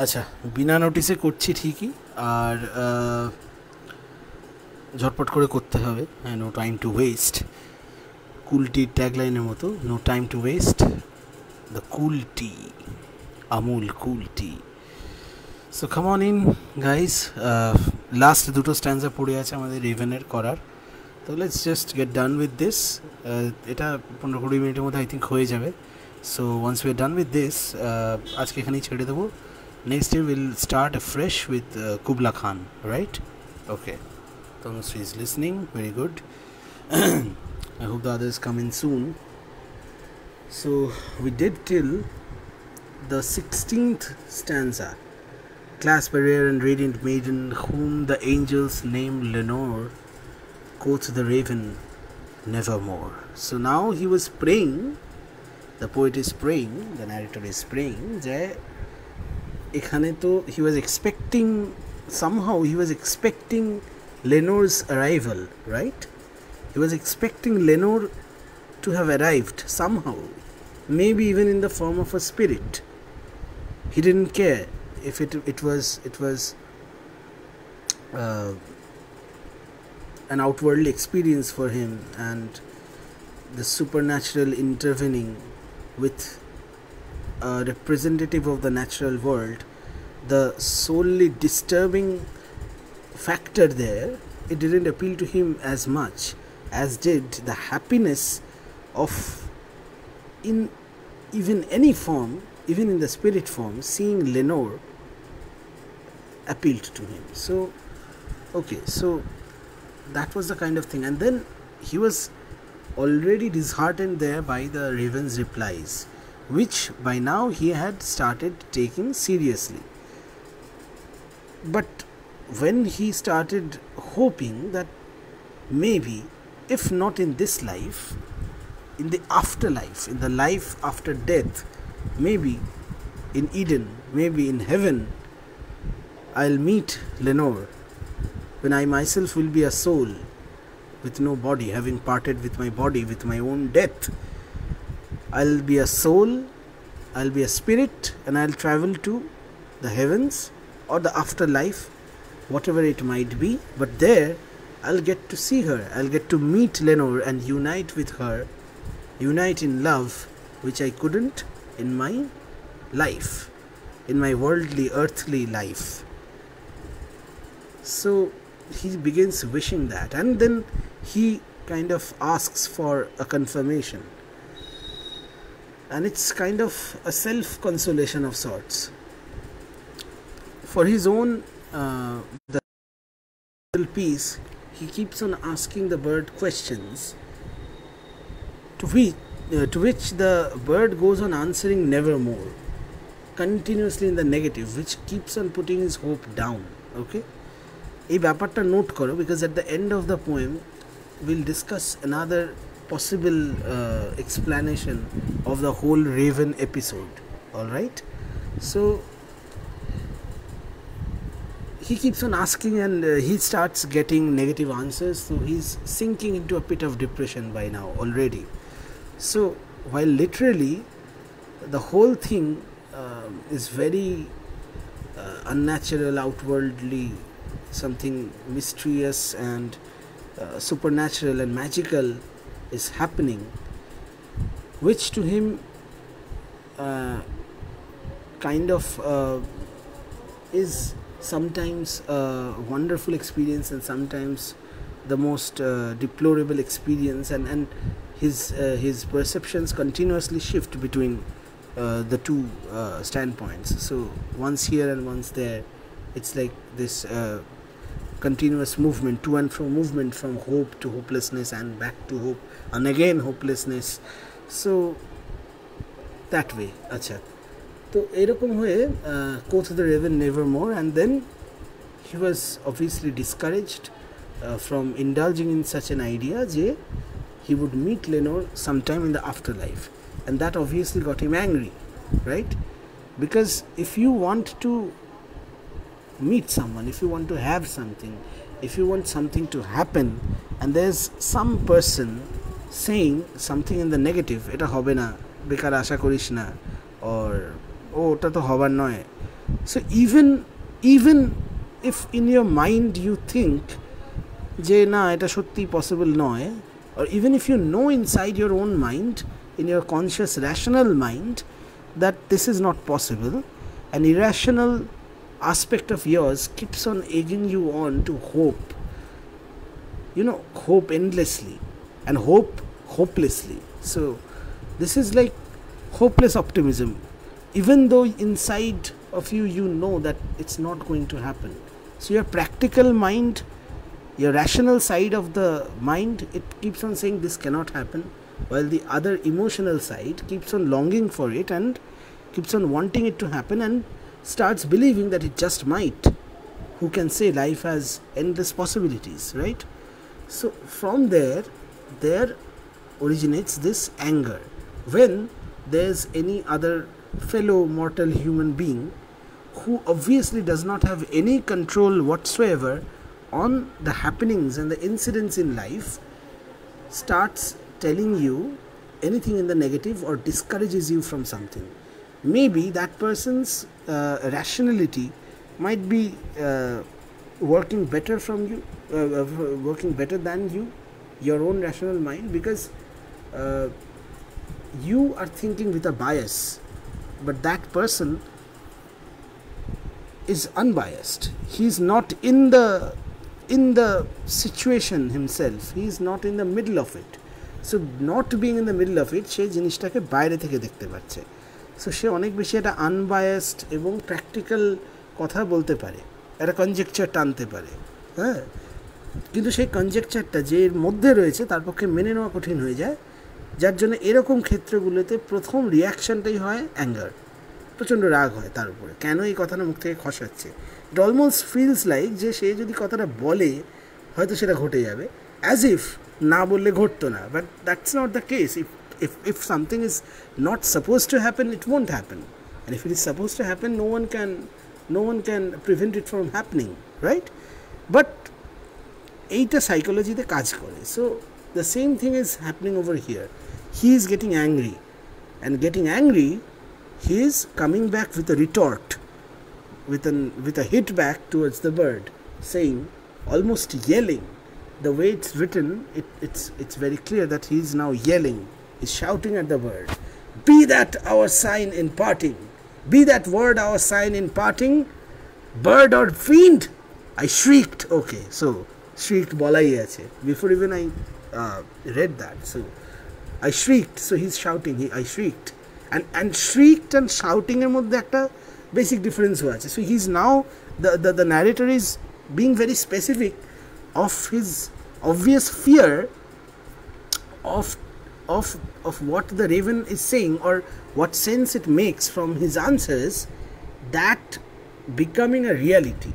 আচ্ছা, বিনা নোটিসে করছি ঠিকই, আর ঝটপট করে করতে হবে। হ্যাঁ, no time to waste, cool টির ট্যাগলাইনের মতো, no time to waste, the cool tea, Amul cool tea. So come on in guys, last দুটো স্ট্যান্ডা পড়ে আছে আমাদের রেভেনের করার, তো let's just get done with this. এটা 15-20 মিনিটের মধ্যে আই থিঙ্ক হয়ে যাবে। So once we are done with this, আজকে এখানেই ছেড়ে দেবো। Next day we'll start afresh with Kubla Khan, right? Okay. Tanushree is listening. Very good. I hope the others come in soon. So we did till the 16th stanza. Clasp a rare and radiant maiden, whom the angels name Lenore, quoth the raven, nevermore. So now he was praying, the poet is praying, the narrator is praying, that এখানে তো he was expecting Lenore's arrival, right? He was expecting Lenore to have arrived somehow, maybe even in the form of a spirit. He didn't care if it was an outwardly experience for him, and the supernatural intervening with a representative of the natural world. The solely disturbing factor there, it didn't appeal to him as much as did the happiness of, in even any form, even in the spirit form, seeing Lenore appealed to him. So okay, so that was the kind of thing. And then he was already disheartened there by the raven's replies, which by now he had started taking seriously. But when he started hoping that maybe, if not in this life, in the afterlife, in the life after death, maybe in Eden, maybe in heaven, I'll meet Lenore, when I myself will be a soul with no body, having parted with my body with my own death. I'll be a soul, I'll be a spirit, and I'll travel to the heavens or the afterlife, whatever it might be. But there I'll get to see her, I'll get to meet Lenore and unite with her, unite in love, which I couldn't in my life, in my worldly, earthly life. So he begins wishing that, and then he kind of asks for a confirmation, and it's kind of a self-consolation of sorts. For his own the piece, he keeps on asking the bird questions, to which the bird goes on answering nevermore, continuously in the negative, which keeps on putting his hope down. Okay, এই ব্যাপারটা note করো, because at the end of the poem we'll discuss another possible explanation of the whole raven episode. All right, so he keeps on asking, and he starts getting negative answers, so he's sinking into a pit of depression by now already. So while literally the whole thing is very unnatural, outwardly something mysterious and supernatural and magical is happening, which to him kind of is sometimes a wonderful experience and sometimes the most deplorable experience, and his perceptions continuously shift between the two standpoints. So once here and once there, it's like this continuous movement, to and fro movement, from hope to hopelessness and back to hope and again hopelessness. So that way. Acha, তো এরকম হয়ে quoth the raven nevermore, and then he was obviously discouraged from indulging in such an idea যে he would meet Lenore sometime in the afterlife, and that obviously got him angry, right? Because if you want to meet someone, if you want to have something, if you want something to happen, and there's some person saying something in the negative, এটা হবে না, বেকার আশা করিস না, or ও ওটা তো হবার নয়, So even if in your mind you think যে না এটা সত্যি পসিবল নয়, or even if you know inside your own mind, in your conscious rational mind, that this is not possible, an irrational aspect of yours keeps on egging you on to hope, hope endlessly and hope hopelessly. So this is like hopeless optimism, even though inside of you know that it's not going to happen. So your practical mind, your rational side of the mind, it keeps on saying this cannot happen, while the other emotional side keeps on longing for it and keeps on wanting it to happen and starts believing that it just might. Who can say? Life has endless possibilities, right? So from there originates this anger. When there's any other fellow mortal human being who obviously does not have any control whatsoever on the happenings and the incidents in life, starts telling you anything in the negative or discourages you from something, maybe that person's rationality might be working better from you, working better than you, your own rational mind, because you are thinking with a bias, but that person is unbiased. He is not in the situation himself, he is not in the middle of it. So not being in the middle of it, সে জিনিসটাকে বাইরে থেকে দেখতে পাচ্ছে। So সে অনেক বেশি একটা unbiased এবং practical কথা বলতে পারে, একটা কনজেকচার টানতে পারে, হ্যাঁ, কিন্তু সেই কনজেকচারটা যে এর মধ্যে রয়েছে তার পক্ষে মেনে নেওয়া কঠিন হয়ে যায়, যার জন্য এরকম ক্ষেত্রগুলোতে প্রথম রিয়াকশানটাই হয় অ্যাঙ্গার, প্রচণ্ড রাগ হয় তার উপরে, কেন এই কথাটা মুখ থেকে খসাচ্ছে। ইট অলমোস্ট ফিলস লাইক যে সে যদি কথাটা বলে হয়তো সেটা ঘটে যাবে, অ্যাজ ইফ না বললে ঘটতো না, but that's not the case. If something is not supposed to happen, it won't happen, and if it is supposed to happen, no one can prevent it from happening, right? But এইটা সাইকোলজিতে কাজ করে। So the same thing is happening over here. He is getting angry, and getting angry, he is coming back with a retort, with a hit back towards the bird, saying, almost yelling. The way it's written, it's very clear that he is now yelling. He's shouting at the bird, be that our sign in parting, be that word our sign in parting, bird or fiend. I shrieked. Okay, so shrieked bolai ache before even I read that. So I shrieked. So he's shouting. I shrieked, and shrieked and shouting er moddhe ekta basic difference hoye. So he's now the narrator is being very specific of his obvious fear of what the raven is saying, or what sense it makes from his answers, that becoming a reality,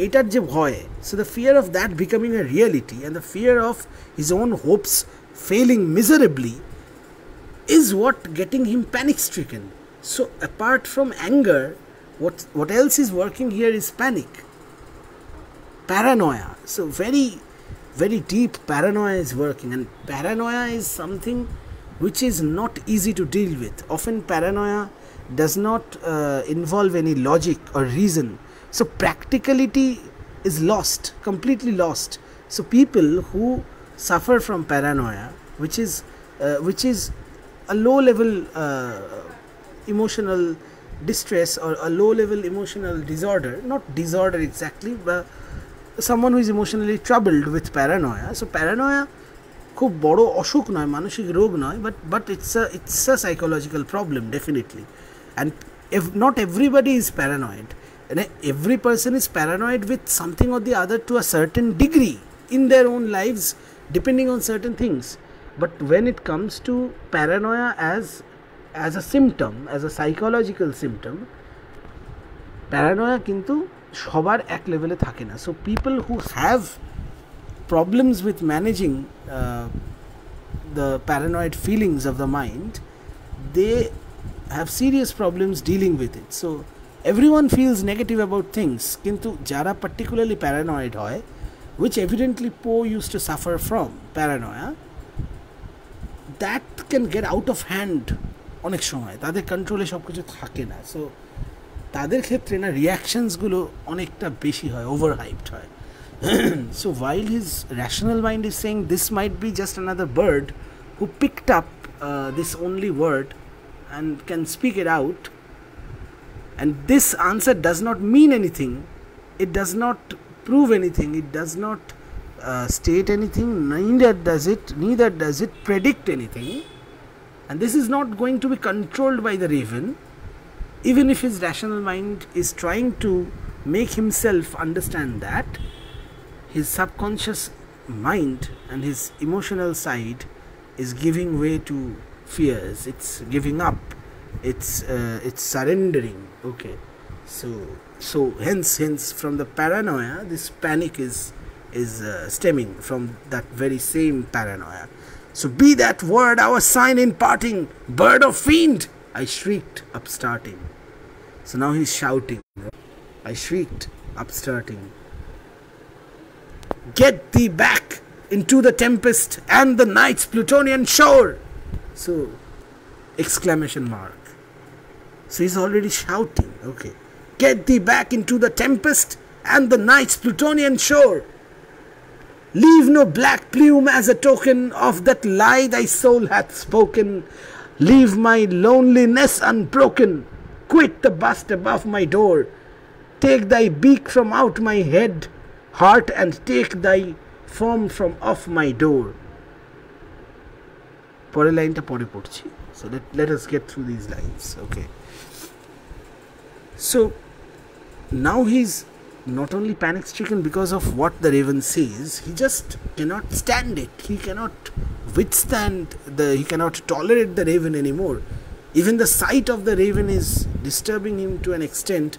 etar je bhoy. So the fear of that becoming a reality and the fear of his own hopes failing miserably is what getting him panic stricken. So apart from anger, what else is working here is panic, paranoia. So very very deep paranoia is working, and paranoia is something which is not easy to deal with. Often paranoia does not involve any logic or reason, so practicality is lost, completely lost. So people who suffer from paranoia, which is a low level emotional distress, or a low level emotional disorder, not disorder exactly, but someone who is emotionally troubled with paranoia. So paranoia খুব বড় অসুখ নয়, মানসিক রোগ নয়, but it's a psychological problem definitely. And if not everybody is paranoid, and every person is paranoid with something or the other to a certain degree in their own lives, depending on certain things. But when it comes to paranoia as a symptom, as a psychological symptom, paranoia কিন্তু সবার এক লেভেলে থাকে না। So people who have problems with managing the paranoid feelings of the mind, they have serious problems dealing with it. So everyone feels negative about things, কিন্তু যারা particularly paranoid হয়, which evidently Poe used to suffer from paranoia, that can get out of hand অনেক সময়, তাদের কন্ট্রোলে সব কিছু থাকে না। So তাদের ক্ষেত্রে না রিয়াকশনসগুলো অনেকটা বেশি হয়, ওভার হাইপড হয়। So while his rational mind is saying this might be just another bird who picked up this only word and can speak it out, and this answer does not mean anything, it does not prove anything, it does not state anything, neither does it predict anything, and this is not going to be controlled by the raven. Even if his rational mind is trying to make himself understand that, his subconscious mind and his emotional side is giving way to fears, it's giving up, it's surrendering. Okay, so hence from the paranoia, this panic is stemming from that very same paranoia. So be that word our sign in parting, bird of fiend, I shrieked upstarting. So now he's shouting, I shrieked upstarting, get thee back into the tempest and the night's Plutonian shore. So exclamation mark. So he's already shouting. Okay, get thee back into the tempest and the night's Plutonian shore. Leave no black plume as a token of that lie thy soul hath spoken. Leave my loneliness unbroken. Quit the bust above my door. Take thy beak from out my head, heart, and take thy form from off my door. পরের লাইনটা পরে পড়ছি. So let us get through these lines. Okay. So now he's not only panic stricken because of what the raven says, he just cannot stand it. He cannot withstand he cannot tolerate the raven anymore. Even the sight of the raven is disturbing him to an extent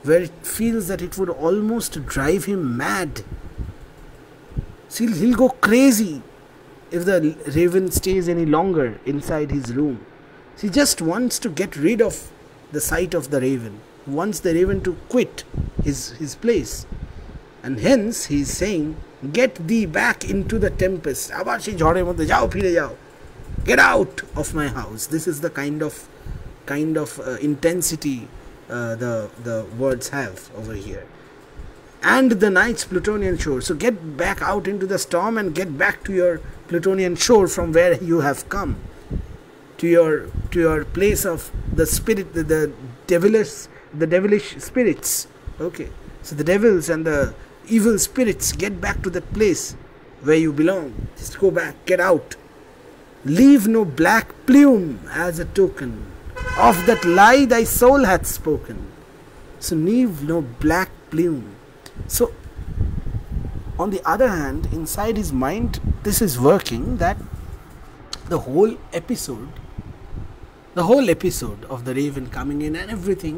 where it feels that it would almost drive him mad. So he'll go crazy if the raven stays any longer inside his room. So he just wants to get rid of the sight of the raven, wants the raven to quit his place. And hence he is saying, get thee back into the tempest. আবার সেই ঝড়ের মধ্যে যাও, ফিরে যাও. Get out of my house. This is the kind of intensity the words have over here. And the night's Plutonian shore. So get back out into the storm and get back to your Plutonian shore from where you have come, to your place of the spirit, the devilish spirits. Okay, so the devils and the evil spirits, get back to that place where you belong. Just go back, get out. Leave no black plume as a token of that lie thy soul hath spoken. So leave no black plume. So on the other hand, inside his mind, this is working, that the whole episode of the raven coming in and everything,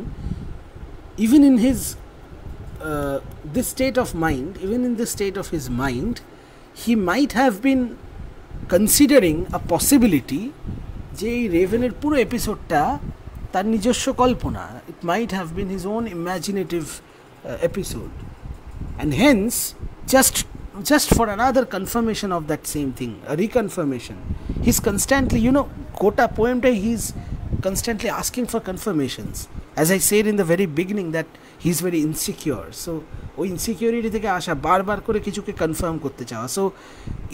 even in his this state of mind, even in this state of his mind, he might have been considering a possibility যে এই রেভেনের পুরো এপিসোডটা তার নিজস্ব কল্পনা. It might have been his own imaginative episode, and hence just for another confirmation of that same thing, a reconfirmation, he's constantly, গোটা পোয়েমটা he's constantly asking for confirmations. As I said in the very beginning that he's very insecure, so ওই insecurity থেকে আসা, বারবার করে কিছুকে confirm করতে চাওয়া. So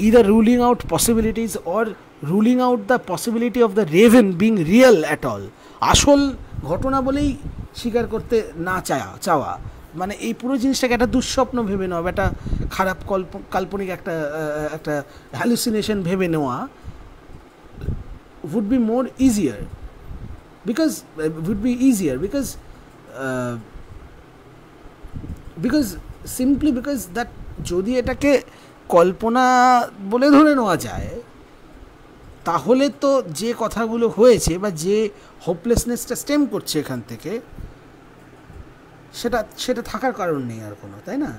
either ruling out possibilities or ruling out the possibility of the raven being real at all, আসল ঘটনা বলেই স্বীকার করতে না চাওয়া, মানে এই পুরো জিনিসটাকে একটা দুঃস্বপ্ন ভেবে নেওয়া, একটা খারাপ কাল্পনিক একটা হ্যালুসিনেশন ভেবে নেওয়া would be more easier because simply because that যদি এটাকে কল্পনা বলে ধরে নেওয়া যায়, তাহলে তো যে কথাগুলো হয়েছে বা যে হোপলেসনেসটা স্টেম করছে এখান থেকে, সেটা থাকার কারণ নেই আর কোনো, তাই না?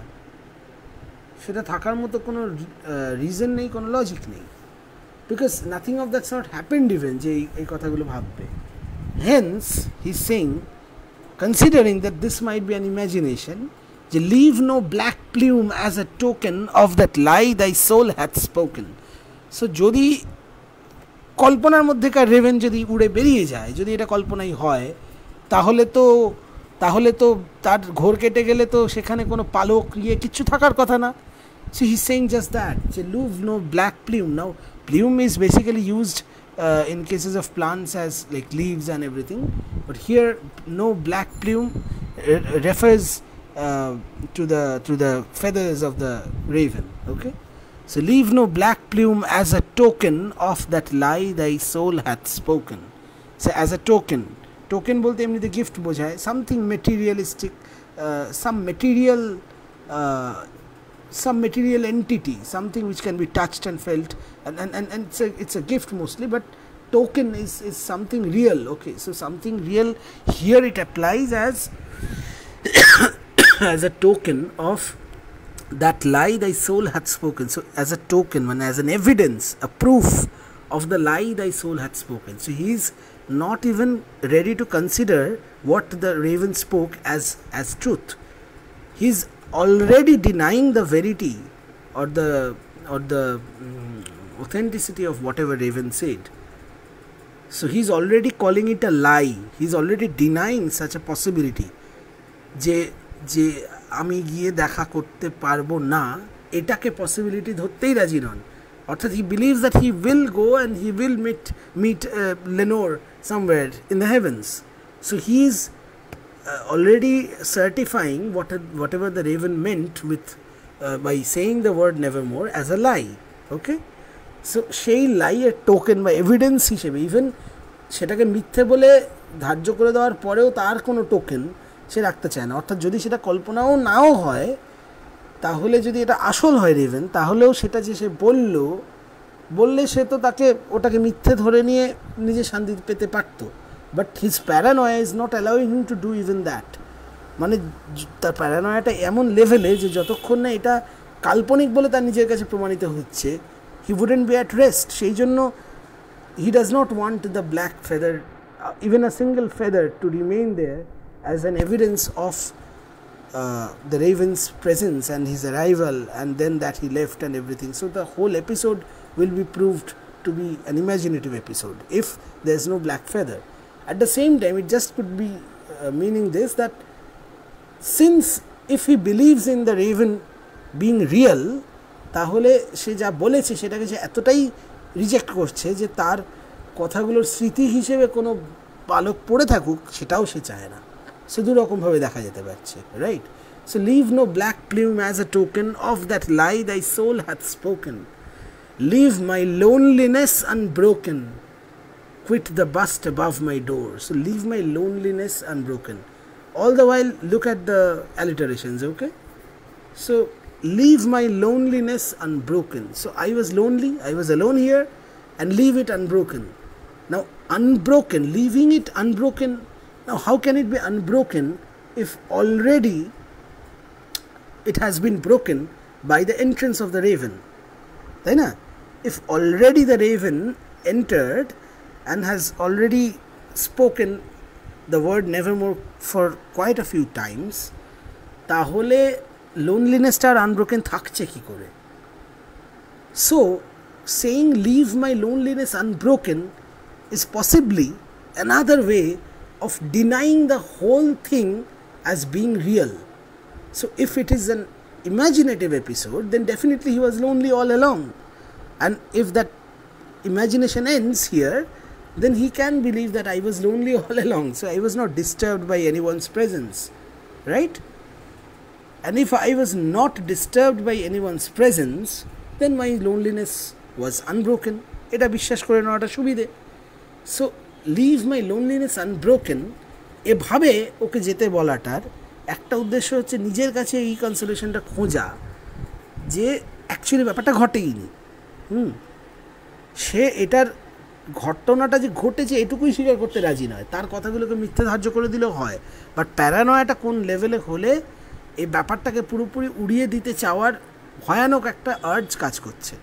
সেটা থাকার মতো কোনো রিজন নেই, কোনো লজিক নেই, because nothing of that's not happened even যে এই কথাগুলো ভাববে. Hence he saying, considering that this might be an imagination, যে leave no black plume as a token of that lie thy soul hath spoken. So যদি কল্পনার মধ্যেকার Raven যদি উড়ে বেরিয়ে যায়, যদি এটা কল্পনাই হয়, তাহলে তো তাহলে তো তার ঘোর কেটে গেলে তো সেখানে কোনো পালক কিচ্ছু থাকার কথা না। So he's saying just that. So leave no black plume. Now plume is basically used in cases of plants as like leaves and everything, but here no black plume refers to the feathers of the raven. Okay, so leave no black plume as a token of that lie thy soul hath spoken. So as a token bolte emnite gift bojhay, something materialistic, some material entity, something which can be touched and felt, and it's a gift mostly, but token is something real. Okay, so something real here, it applies as as a token of that lie thy soul hath spoken. So as a token, as an evidence, a proof of the lie thy soul hath spoken. So he is not even ready to consider what the raven spoke as truth. He is already denying the verity or the authenticity of whatever raven said. So he is already calling it a lie. He is already denying such a possibility. যে আমি গিয়ে দেখা করতে পারবো না, এটাকে possibility ধরতেই রাজি নন। অর্থাৎ he believes that he will go and he will meet Lenore somewhere in the heavens. So he is already certifying whatever the raven meant with by saying the word nevermore as a lie. Okay, so সেই লাইয়ের token বা evidence হিসেবে, even সেটাকে মিথ্যে বলে ধার্য করে দেওয়ার পরেও তার কোনো টোকেন সে রাখতে চায় না। অর্থাৎ যদি সেটা কল্পনাও নাও হয়, তাহলে যদি এটা আসল হয় রেভেন, তাহলেও সেটা যে সে বললে সে তো ওটাকে মিথ্যে ধরে নিয়ে নিজে শান্তি পেতে পারতো। But his paranoia is not allowing him to do even that. মানে তার প্যারানয়াটা এমন লেভেলে যে যতক্ষণ না এটা কাল্পনিক বলে তার নিজের কাছে প্রমাণিত হচ্ছে, he wouldn't be at rest. সেই জন্য he does not want the black feather, even a single feather, to remain there as an evidence of the raven's presence and his arrival, and then that he left and everything. So the whole episode will be proved to be an imaginative episode if there is no black feather. At the same time, it just could be meaning this, that since if he believes in the raven being real, তাহলে সে যা বলেছে সেটাকে সে এতটাই reject করছে যে তার কথাগুলোর স্মৃতি হিসেবে কোনো পালক পড়ে থাকুক সেটাও সে চায় না। সে দুরকমভাবে দেখা যেতে পারছে, right? So leave no black plume as a token of that lie thy soul hath spoken, leave my loneliness unbroken, quit the bust above my door. So leave my loneliness unbroken. All the while look at the alliterations, okay? So leave my loneliness unbroken. So I was lonely, I was alone here, and leave it unbroken. Now unbroken, leaving it unbroken. Now how can it be unbroken if already it has been broken by the entrance of the raven? Right? If already the raven entered and has already spoken the word nevermore for quite a few times, তাহলে loneliness tar unbroken থাকছে কি করে? So saying leave my loneliness unbroken is possibly another way of denying the whole thing as being real. So if it is an imaginative episode, then definitely he was lonely all along, and if that imagination ends here, then he can believe that I was lonely all along, so I was not disturbed by anyone's presence, right? And if I was not disturbed by anyone's presence, then my loneliness was unbroken. এটা বিশ্বাস করে নেওয়াটা সুবিধে। So leave my loneliness unbroken, এভাবে ওকে যেতে বলাটার একটা উদ্দেশ্য হচ্ছে নিজের কাছে এই কনসোলেশনটা খোঁজা যে অ্যাকচুয়ালি ব্যাপারটা ঘটেইনি। সে এটার ঘটনাটা যে ঘটেছে এটুকুই স্বীকার করতে রাজি নয়, তার কথাগুলোকে মিথ্যে ধার্য করে দিলেও হয়। বাট প্যারানয়াটা কোন লেভেলে হলে এই ব্যাপারটাকে পুরোপুরি উড়িয়ে দিতে চাওয়ার ভয়ানক একটা আর্জ কাজ করছে,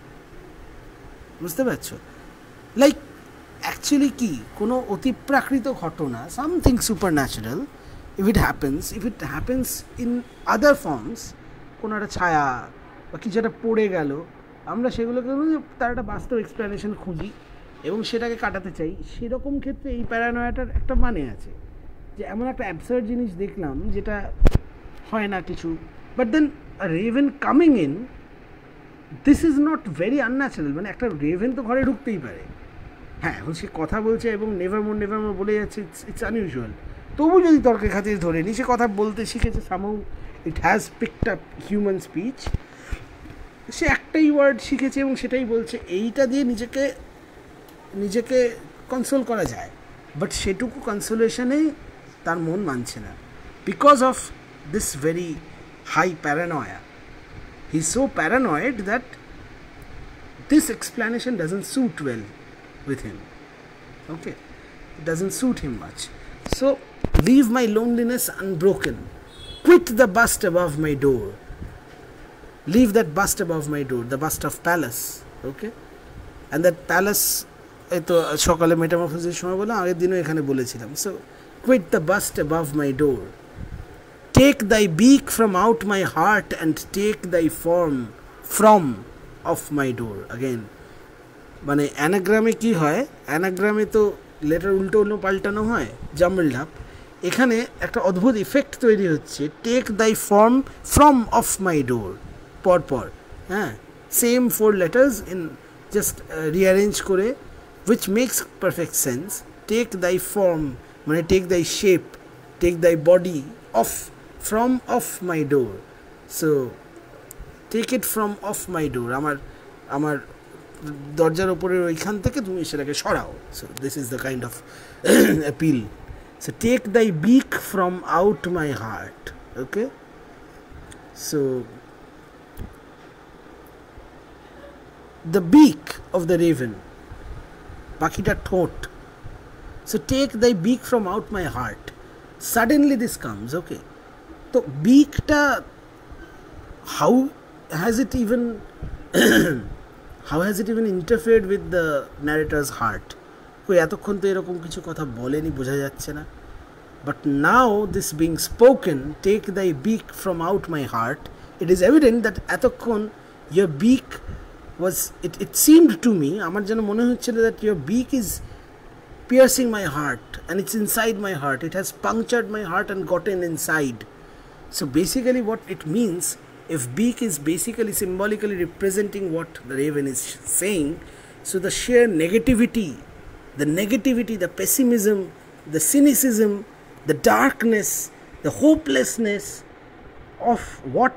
বুঝতে পারছো? লাইক অ্যাকচুয়ালি কি কোনো অতিপ্রাকৃত ঘটনা, something super natural, if it happens in other forms, কোনো একটা ছায়া বা কিছু একটা পড়ে গেল, আমরা সেগুলোকে তার একটা বাস্তব এক্সপ্লেনেশন খুঁজি এবং সেটাকে কাটাতে চাই। সেরকম ক্ষেত্রে এই প্যারানয়াটার একটা মানে আছে যে এমন একটা অ্যাবসার্ড জিনিস দেখলাম যেটা হয় না কিছু, but then raven coming in, this is not very unnatural. মানে একটা রেভেন তো ঘরে ঢুকতেই পারে, হ্যাঁ এখন সে কথা বলছে এবং নেভার মোর বলে যাচ্ছে, ইটস আনইউজুয়াল। তবু যদি তর্কের খাতির ধরে নি, সে কথা বলতে শিখেছে, somehow it has picked up human speech, সে একটাই ওয়ার্ড শিখেছে এবং সেটাই বলছে, এইটা দিয়ে নিজেকে কনসোল করা যায়, বাট সেটুকু কনসোলেশনেই তার মন মানছে না, because of this very high paranoia. He is so paranoid that this explanation doesn't suit well with him. Okay, it doesn't suit him much. So leave my loneliness unbroken, quit the bust above my door, leave that bust above my door, the bust of Pallas. Okay, and that Pallas eto sokale metamorphosis shomoy bola ager dino ekhane bolechilam. So quit the bust above my door, take thy beak from out my heart and take thy form from of my door. Again মানে অ্যানাগ্রামে কী হয়, অ্যানাগ্রামে তো letter উল্টো পাল্টানো হয়, jumble ঢাপ, এখানে একটা অদ্ভুত ইফেক্ট তৈরি হচ্ছে, take thy form from off my door, পরপর, হ্যাঁ, same 4 letters in just rearrange করে, which makes perfect sense. Take thy form মানে take thy shape, take thy body of, from off my door. So take it from off my door, আমার দরজার ওপরের ওইখান থেকে তুমি সেটাকে সরাও। So this is the kind of appeal. So take thy beak from out my heart. Okay, so the বিক of the raven, পাখিটার ঠোঁট। So take thy beak from out my heart, suddenly this comes. Okay, তো বিকটা how has it even interfered with the narrator's heart? কই এতক্ষণ তো এরকম কিছু কথা বলেনি, বোঝা যাচ্ছে না। But now this being spoken, take thy beak from out my heart, it is evident that এতক্ষণ your beak was, it seemed to me, আমার যেন মনে হচ্ছিল that your beak is piercing my heart and it's inside my heart, it has punctured my heart and gotten inside. So basically what it means, if beak is basically symbolically representing what the raven is saying, so the sheer negativity, the pessimism, the cynicism, the darkness, the hopelessness of what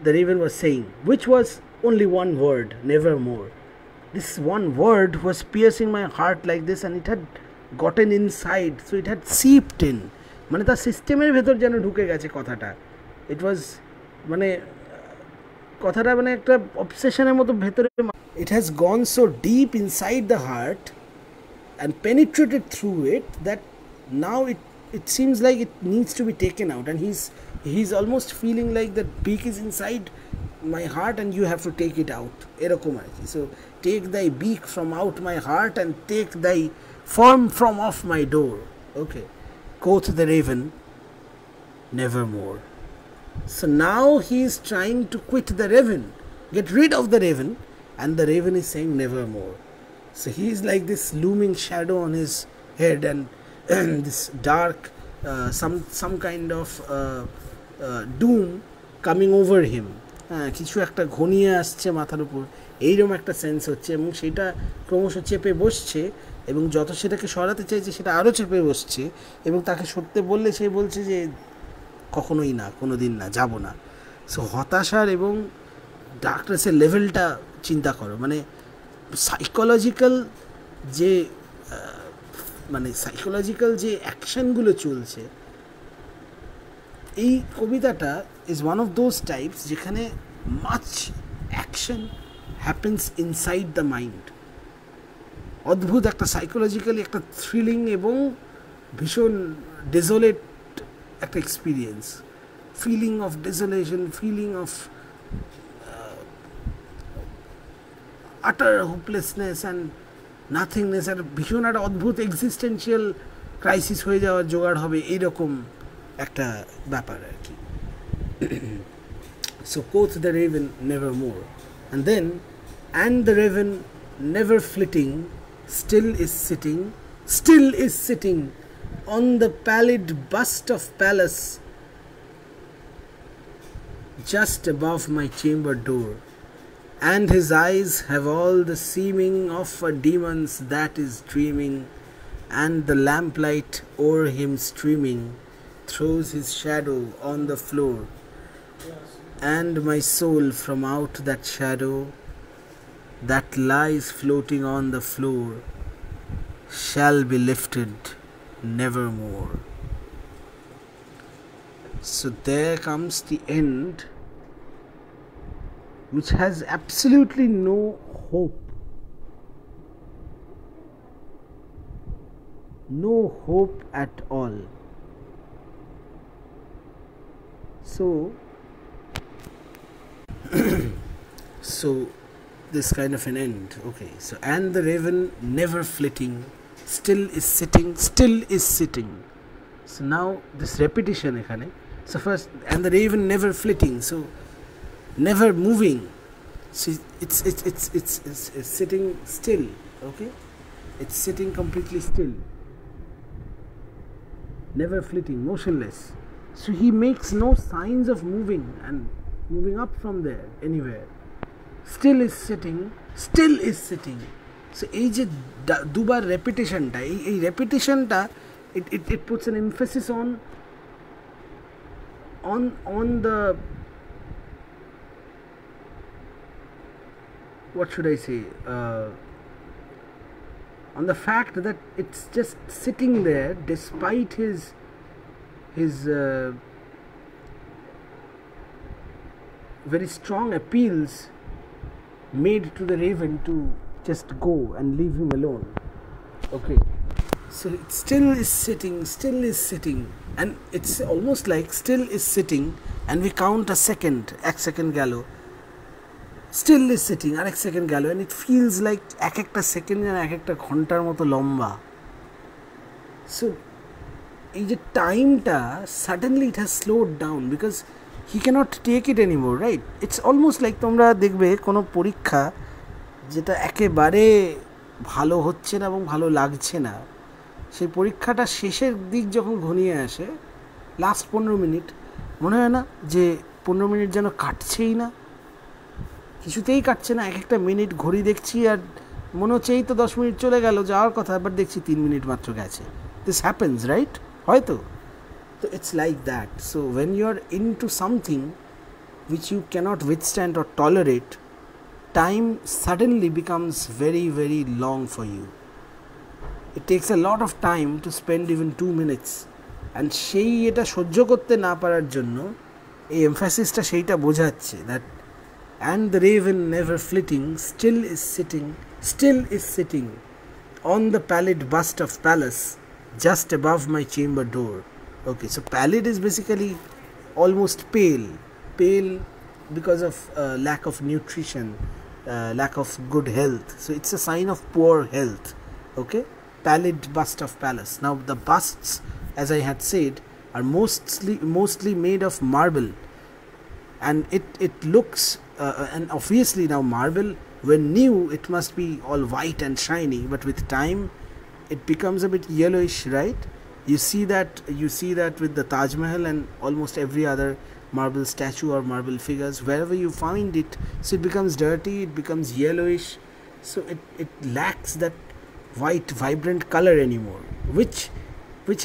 the raven was saying, which was only one word, nevermore. This one word was piercing my heart like this, and it had gotten inside, so it had seeped in. মানে তার সিস্টেমের ভেতর যেন ঢুকে গেছে কথাটা। ইট ওয়াজ মানে কথাটা মানে একটা অবসেশনের মতো ভেতরে, it has gone so deep inside the heart and penetrated through it that now it seems like it needs to be taken out, and he's almost feeling like the beak is inside my heart and you have to take it out, এরকম আর কি। So take thy beak from out my heart and take thy form from off my door. Okay, quoth the raven, nevermore. So now he is trying to quit the raven, get rid of the raven, and the raven is saying nevermore. So he is like this looming shadow on his head, and this dark some kind of doom coming over him. কিছু একটা ঘনিয়ে আসছে মাথার উপর, এইরকম একটা sense হচ্ছে, এবং সেটা ক্রমশ চেপে বসছে, এবং যত সেটাকে সরাতে চাইছে সেটা আরও চেপে বসছে, এবং তাকে সরতে বললে সে বলছে যে কখনোই না, কোনো দিন না, যাব না। সো হতাশার এবং ডার্কনেসের লেভেলটা চিন্তা করো, মানে সাইকোলজিক্যাল যে অ্যাকশানগুলো চলছে, এই কবিতাটা is one of those types যেখানে much action happens inside the mind. অদ্ভুত একটা সাইকোলজিক্যালি একটা থ্রিলিং এবং ভীষণ ডেজোলেট একটা experience, feeling of desolation, feeling of utter hopelessness and nothingness, একটা ভীষণ একটা অদ্ভুত এক্সিস্টেন্সিয়াল ক্রাইসিস হয়ে যাওয়ার জোগাড় হবে, এইরকম একটা ব্যাপার আর কি। So quoth the raven, nevermore. And then, and the raven never flitting, still is sitting on the pallid bust of Pallas, just above my chamber door, and his eyes have all the seeming of a demon's that is dreaming, and the lamplight o'er him streaming throws his shadow on the floor, and my soul from out that shadow that lies floating on the floor shall be lifted nevermore. So there comes the end, which has absolutely no hope. No hope at all. So this kind of an end. Okay, so and the raven never flitting, still is sitting, still is sitting. So now this repetition ekhane. So first, and the raven never flitting, so never moving. So it's sitting still. Okay, it's sitting completely still, never flitting, motionless. So he makes no signs of moving and moving up from there anywhere. Still is sitting, still is sitting. So এই যে দুবার repetitionটা, এই repetitionটা it puts an emphasis on the, what should I say, on the fact that it's just sitting there despite his very strong appeals made to the raven to just go and leave him alone. Okay, so it still is sitting, and it's almost like still is sitting, and we count a second, ek second galo, still is sitting, arek second galo, and it feels like ek ekta second and ek ekta ghontar moto lomba. So এই যে টাইমটা suddenly it has slowed down because he cannot take it anymore, right? It's almost like তোমরা দেখবে কোনো পরীক্ষা যেটা একেবারে ভালো হচ্ছে না এবং ভালো লাগছে না, সেই পরীক্ষাটা শেষের দিক যখন ঘনিয়ে আসে, লাস্ট 15 মিনিট মনে হয় না যে 15 মিনিট যেন কাটছেই না, কিছুতেই কাটছে না। এক একটা মিনিট ঘড়ি দেখছি আর মনে হচ্ছে এই তো 10 মিনিট চলে গেল, যাওয়ার কথা, বাট দেখছি 3 মিনিট মাত্র গেছে। This happens, right? হয়তো তো it's like that. So when you are into something which you cannot withstand or tolerate, time suddenly becomes very, very long for you. It takes a lot of time to spend even 2 minutes, and সেই এটা সহ্য করতে না পারার জন্য এই এমফাসিসটা সেইটা বোঝাচ্ছে, that and the raven never flitting, still is sitting on the pallid bust of Pallas, just above my chamber door. Okay, so pallid is basically almost pale because of lack of nutrition, lack of good health. So it's a sign of poor health. Okay, pallid bust of Pallas. Now the busts, as I had said, are mostly made of marble, and it looks and obviously now marble, when new, it must be all white and shiny, but with time it becomes a bit yellowish, right? You see that with the Taj Mahal and almost every other marble statue or marble figures, wherever you find it, so it becomes dirty, it becomes yellowish, so it lacks that white vibrant color anymore, which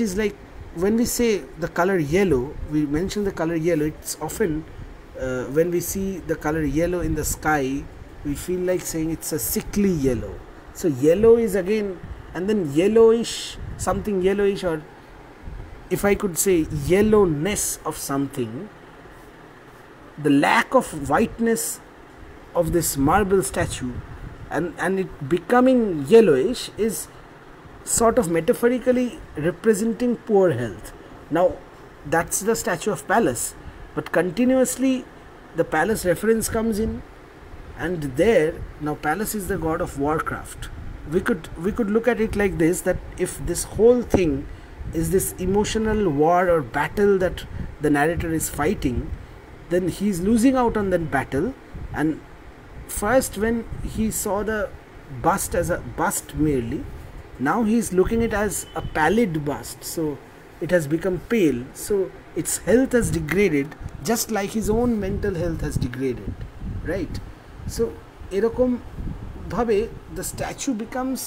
is like, when we say the color yellow, we mention the color yellow, it's often when we see the color yellow in the sky, we feel like saying it's a sickly yellow. So yellow is again, and then yellowish, something yellowish, or if I could say yellowness of something, the lack of whiteness of this marble statue and it becoming yellowish is sort of metaphorically representing poor health. Now that's the statue of Pallas, but continuously the Pallas reference comes in, and there now Pallas is the god of warcraft. We could look at it like this, that if this whole thing is this emotional war or battle that the narrator is fighting, then he is losing out on that battle. And first, when he saw the bust as a bust merely, Now he's looking at it as a pallid bust, so it has become pale, so its health has degraded just like his own mental health has degraded, right? So এরকম ভাবে the statue becomes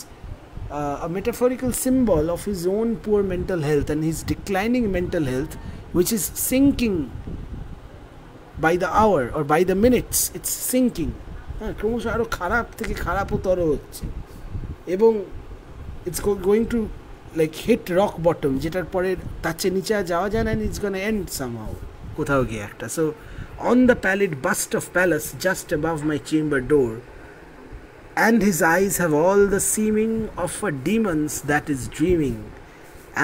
a metaphorical symbol of his own poor mental health and his declining mental health, which is sinking by the hour or by the minutes. It's sinking, ক্রমশ আরো খারাপ থেকে খারাপতর হচ্ছে, এবং it's going to like hit rock bottom, যেটার পরে তার চেয়ে নিচে যাওয়া যায় না, and it's gonna end somehow কোথাও গিয়ে একটা. So on the pallid bust of Pallas just above my chamber door, and his eyes have all the seeming of a demon's that is dreaming,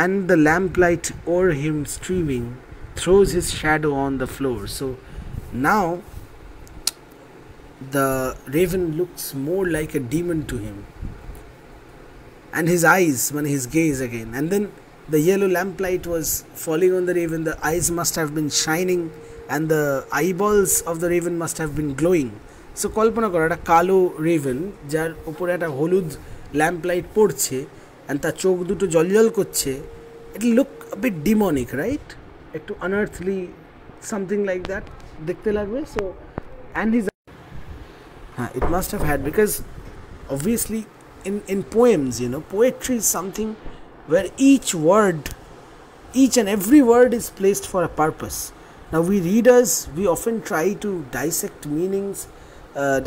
and the lamplight o'er him streaming throws his shadow on the floor. So now the raven looks more like a demon to him, and his eyes, his gaze again, and then the yellow lamplight was falling on the raven. The eyes must have been shining, and the eyeballs of the raven must have been glowing. So কল্পনা করো একটা কালো Raven যার উপরে একটা হলুদ lamplight পড়ছে and তার চোখ দুটো জলজল করছে, it look a bit demonic, right? একটু unearthly, something like that দেখতে লাগবে. So and his it must have had, because obviously in poems, poetry is something where each and every word is placed for a purpose. Now we readers, we often try to dissect meanings,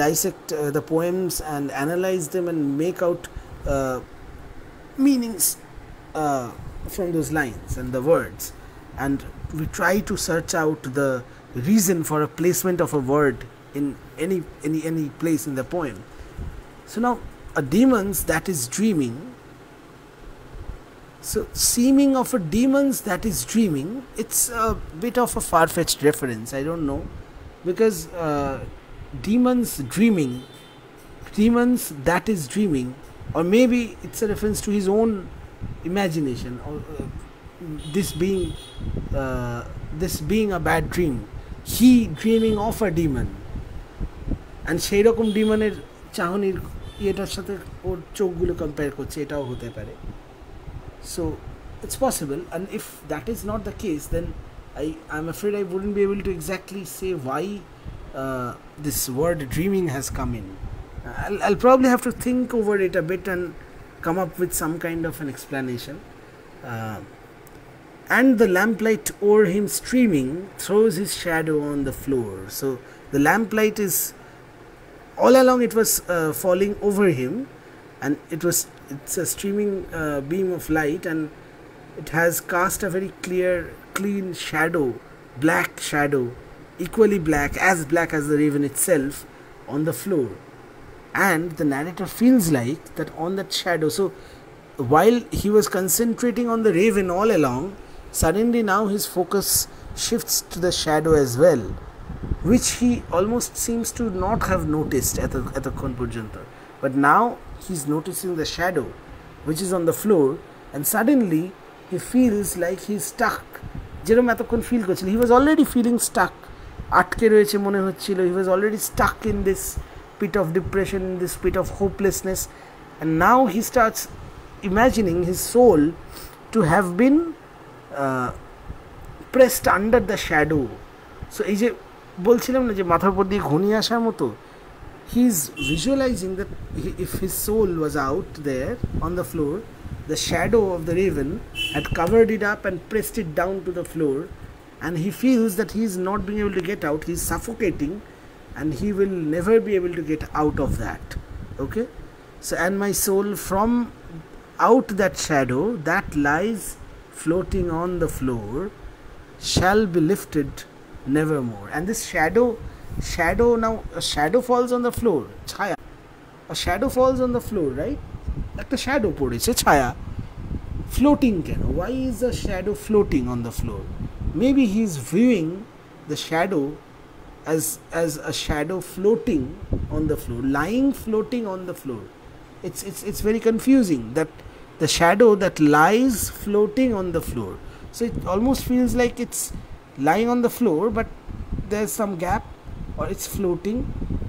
dissect the poems and analyze them and make out meanings from those lines and the words, and we try to search out the reason for a placement of a word in any place in the poem. So now a demon's that is dreaming, so seeming of a demon's that is dreaming, it's a bit of a far-fetched reference, I don't know, because demons that is dreaming, or maybe it's a reference to his own imagination, or this being a bad dream, he dreaming of a demon, and সেই রকম ডিমনের চাহনির এটার সাথে ওর চোখগুলো compare করছে, এটাও হতে পারে. So it's possible, and if that is not the case, then I'm afraid I wouldn't be able to exactly say why this word dreaming has come in. I'll probably have to think over it a bit and come up with some kind of an explanation. And the lamplight o'er him streaming throws his shadow on the floor. So the lamplight is all along, it was falling over him, and it's a streaming beam of light, and it has cast a very clean shadow, black shadow, equally black as the raven itself, on the floor. And the narrator feels like that on that shadow, so while he was concentrating on the raven all along, suddenly now his focus shifts to the shadow as well, which he almost seems to not have noticed at the পর্যন্ত, but now he's noticing the shadow which is on the floor, and suddenly he feels like he's stuck. যেরকম এতক্ষণ feel করছিল, he was already feeling stuck, আটকে রয়েছে মনে হচ্ছিল, he was already stuck in this pit of depression, in this pit of hopelessness, and now he starts imagining his soul to have been pressed under the shadow. So এই যে বলছিলাম না যে মাথার উপর দিয়ে ঘনিয়ে আসার মতো, he is visualizing that if his soul was out there on the floor, the shadow of the raven had covered it up and pressed it down to the floor, and he feels that he is not being able to get out, he is suffocating, and he will never be able to get out of that. Okay, so and my soul from out that shadow that lies floating on the floor shall be lifted nevermore. And this shadow, now a shadow falls on the floor, chaya, a shadow falls on the floor, right? একটা shadow পড়েছে, ছায়া floating কেন? Why is the shadow floating on the floor? Maybe he is viewing the shadow as a shadow floating on the floor, lying floating on the floor. It's very confusing that the shadow that lies floating on the floor. So it almost feels like it's lying on the floor, but there's some gap, or it's floating.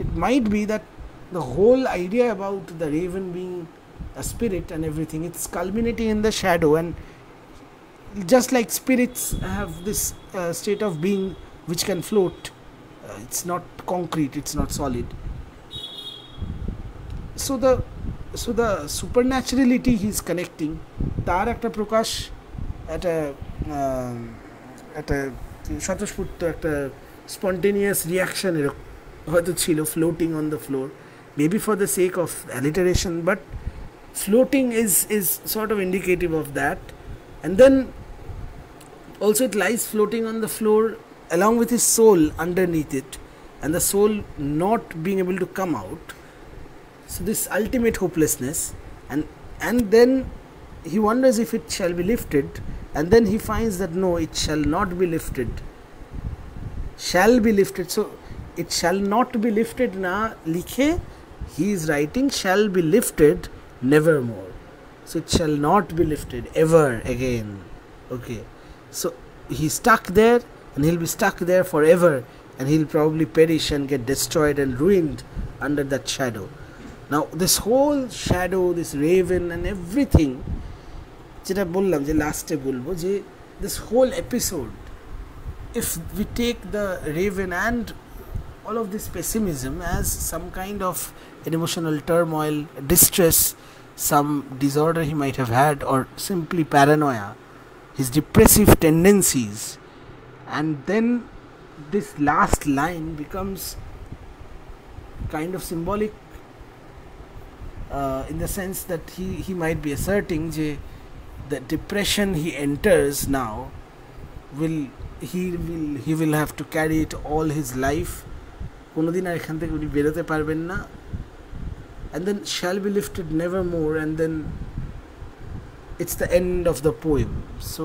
It might be that the whole idea about the raven being a spirit and everything. It's culminating in the shadow, and just like spirits have this state of being which can float, it's not concrete, it's not solid. So the supernaturality he's connecting, তার একটা প্রকাশ একটা একটা স্বতঃস্ফূর্ত একটা spontaneous reaction হয়তো ছিল, floating on the floor, maybe for the sake of alliteration, but floating is sort of indicative of that. And then also it lies floating on the floor along with his soul underneath it, and the soul not being able to come out. So this ultimate hopelessness, and then he wonders if it shall be lifted, and then he finds that no, it shall not be lifted. Shall be lifted. So it shall not be lifted na likhe, he is writing shall be lifted nevermore. So it shall not be lifted ever again. Okay, so he's stuck there, and he'll be stuck there forever, and he'll probably perish and get destroyed and ruined under that shadow. Now this whole shadow, this raven and everything, যেটা বললাম যে লাস্টে বলবো যে this whole episode, if we take the raven and all of this pessimism as some kind of an emotional turmoil, distress, some disorder he might have had, or simply paranoia, his depressive tendencies, and then this last line becomes kind of symbolic in the sense that he might be asserting the depression he enters now he will have to carry it all his life. কোনোদিন আর এখান থেকে উনি বেরোতে পারবেন না, and then shall be lifted nevermore, and then it's the end of the poem. So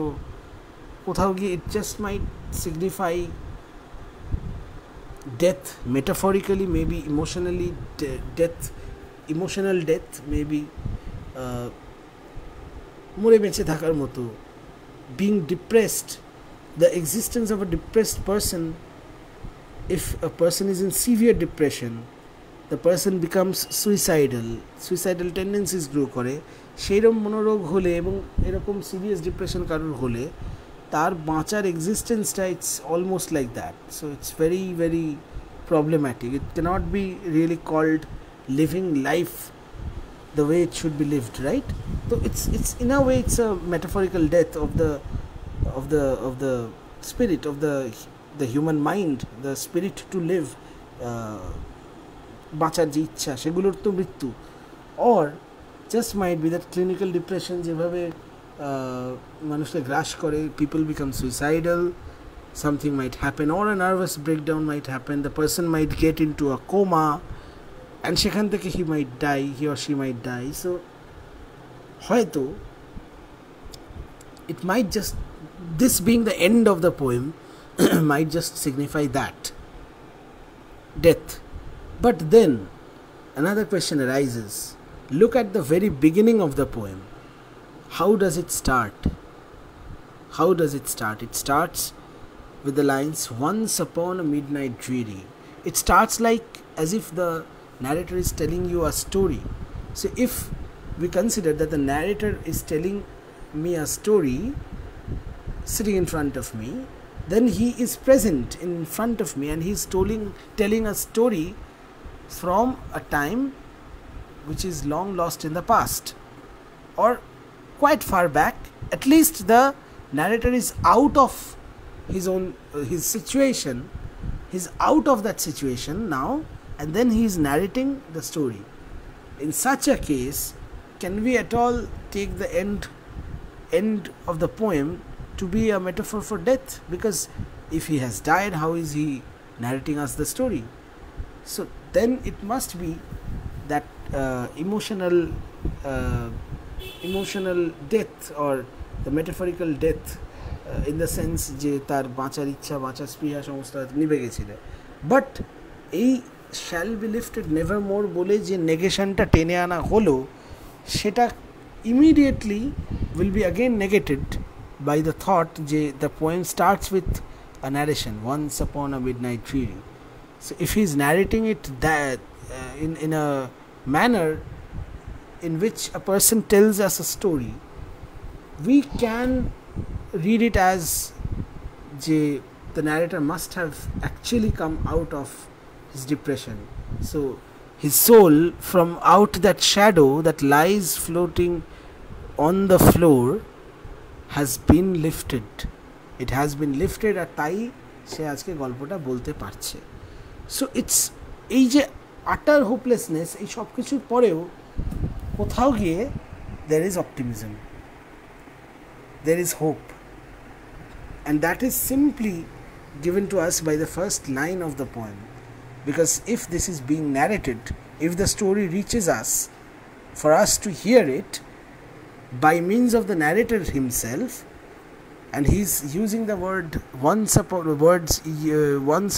কোথাও গিয়ে it just might signify death, metaphorically, maybe emotionally, death, emotional death, maybe মরে বেঁচে থাকার মতো, being depressed, the existence of a depressed person. If a person is in severe depression, the person becomes suicidal tendencies grow করে, সেইরকম মনোরোগ হলে এবং এরকম serious depression কারোর হলে তার বাঁচার এক্সিস্টেন্সটা it's almost like that. So it's very very problematic. It cannot be really called living life the way it should be lived, right? So it's in a way it's a metaphorical death of the spirit, of the human mind, the spirit to live, বাঁচার যে ইচ্ছা সেগুলোর তো মৃত্যু. or just might be that clinical depression যেভাবে মানুষকে গ্রাস করে, people become suicidal, something might happen, or a nervous breakdown might happen, the person might get into a coma, and সেখান থেকে he or she might die. So হয়তো it might just, this being the end of the poem might just signify that death. But then another question arises. Look at the very beginning of the poem. How does it start? It starts with the lines, once upon a midnight dreary. It starts like as if the narrator is telling you a story. So if we consider that the narrator is telling me a story sitting in front of me, then he is present in front of me, and he is telling a story from a time which is long lost in the past, or quite far back. At least the narrator is out of his situation, he's out of that situation now, and then he is narrating the story. In such a case, can we at all take the end of the poem to be a metaphor for death? Because if he has died, how is he narrating us the story? So then it must be that emotional death, or the metaphorical death, in the sense যে তার বাঁচার ইচ্ছা, বাঁচার স্পৃহা সমস্ত নিভে গেছিল. But এই শ্যাল বি লিফটেড নেভারমোর বলে যে নেগেশনটা টেনে আনা হলো, সেটা immediately will be again negated by the thought যে the poem starts with a narration, once upon a midnight dreary. So if he is narrating it that in a manner in which a person tells us a story, we can read it as the narrator must have actually come out of his depression. So his soul, from out that shadow that lies floating on the floor, has been lifted. It has been lifted, আর তাই সে আজকে গল্পটা বলতে পারছে. So it's এই যে আটার hopelessness, এই সব কিছুর পরেও কোথাও গিয়ে there is optimism, there is hope, and that is simply given to us by the first line of the poem. Because if this is being narrated, if the story reaches us for us to hear it by means of the narrator himself, and he's using the word once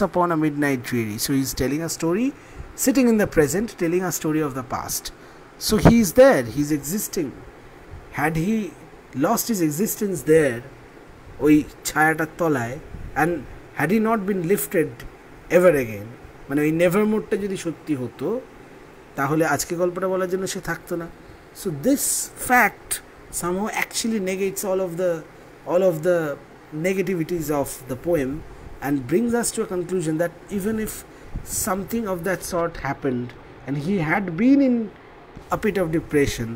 upon a midnight dreary, so he's telling a story sitting in the present, telling a story of the past. So he's there, he's existing. Had he lost his existence there, ওই ছায়াটার তলায়, and had he not been lifted ever again, মানে ওই never মোডটা যদি সত্যি হতো, তাহলে আজকে গল্পটা বলার জন্য সে থাকতো না. So this fact somehow actually negates all of the negativities of the poem and brings us to a conclusion that even if something of that sort happened and he had been in a pit of depression,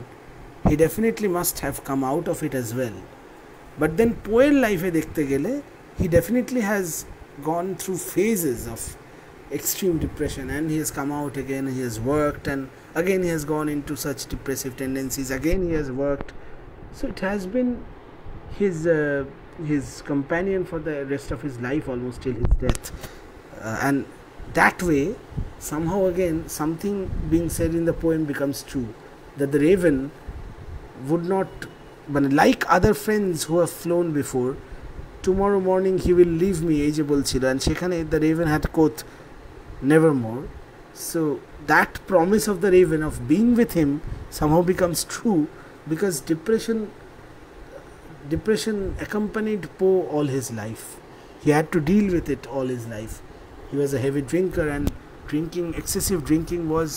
he definitely must have come out of it as well. But then poet life e dekhte gele, he definitely has gone through phases of extreme depression, and he has come out again, he has worked, and again he has gone into such depressive tendencies, again he has worked. So it has been his companion for the rest of his life, almost till his death. And that way, somehow again, something being said in the poem becomes true, that the raven would not, but like other friends who have flown before, tomorrow morning he will leave me, এই যে বলছিল, and সেখানে the raven had quote nevermore. So that promise of the raven of being with him somehow becomes true, because depression accompanied Poe all his life. He had to deal with it all his life. He was a heavy drinker, and excessive drinking was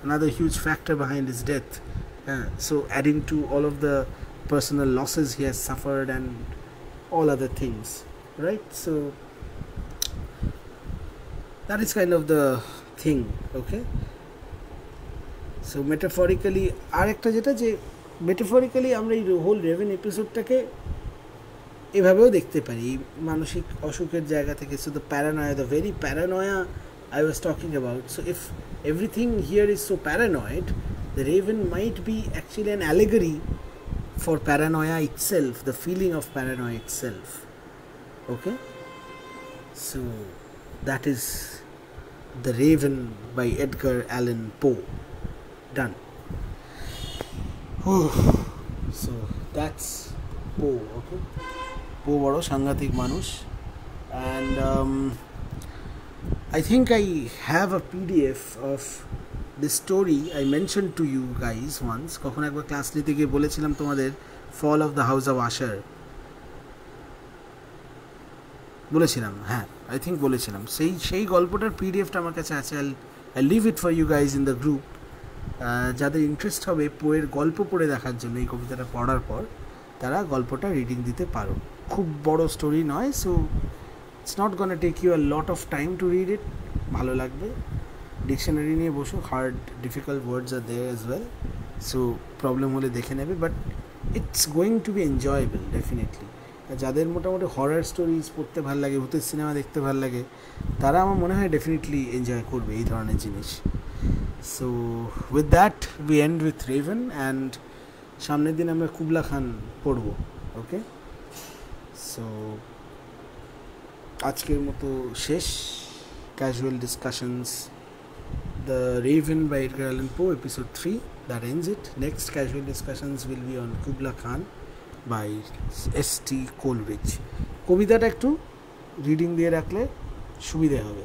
another huge factor behind his death. So adding to all of the personal losses he has suffered and all other things, right? So that is kind of the thing, okay? So metaphorically, আরেকটা যেটা যে metaphorically আমরা এই whole Raven এপিসোডটাকে এভাবেও দেখতে পারি, মানসিক অসুখের জায়গা থেকে. So the paranoia, the very paranoia I was talking about. So if everything here is so paranoid, the raven might be actually an allegory for paranoia itself, the feeling of paranoia itself. Okay? So that is The Raven by Edgar Allan Poe. Done. So that's Poe. Okay? Poe বড় সাংঘাতিক মানুষ. And I think I have a PDF of this story I mentioned to you guys once. কখন একবার class নিতে গিয়ে বলেছিলাম তোমাদের fall of the house of Usher বলেছিলাম, হ্যাঁ আই থিঙ্ক বলেছিলাম. সেই গল্পটার পিডিএফটা আমার কাছে আছে. I leave it for you guys in the group. যাদের ইন্টারেস্ট হবে পোয়ের গল্প পড়ে দেখার জন্য, এই কবিতাটা পড়ার পর তারা গল্পটা রিডিং দিতে পারো. খুব বড় স্টোরি নয়, so it's not gonna take you a lot of time to read it. ভালো লাগবে. ডিকশনারি নিয়ে বসো, hard difficult words are there as well, so problem হলে দেখে নেবে. But it's going to be enjoyable definitely. যাদের মোটামুটি হরার স্টোরিজ পড়তে ভালো লাগে, ভূতের সিনেমা দেখতে ভালো লাগে, তারা আমার মনে হয় ডেফিনেটলি এনজয় করবে এই ধরনের জিনিস. So with that we and with Raven, and সামনের দিন আমরা কুবলা খান পড়ব. ওকে, সো আজকের মতো শেষ. Casual discussions, The Raven by Edgar Allan Poe, episode 3. That ends it. Next casual discussions will be on Kubla Khan by S.T. Coleridge. কবিতাটা একটু reading দিয়ে রাখলে সুবিধে হবে.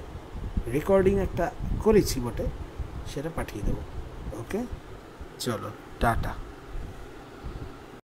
রেকর্ডিং একটা করেছি বটে, সেটা পাঠিয়ে দেবো. ওকে, চলো টাটা.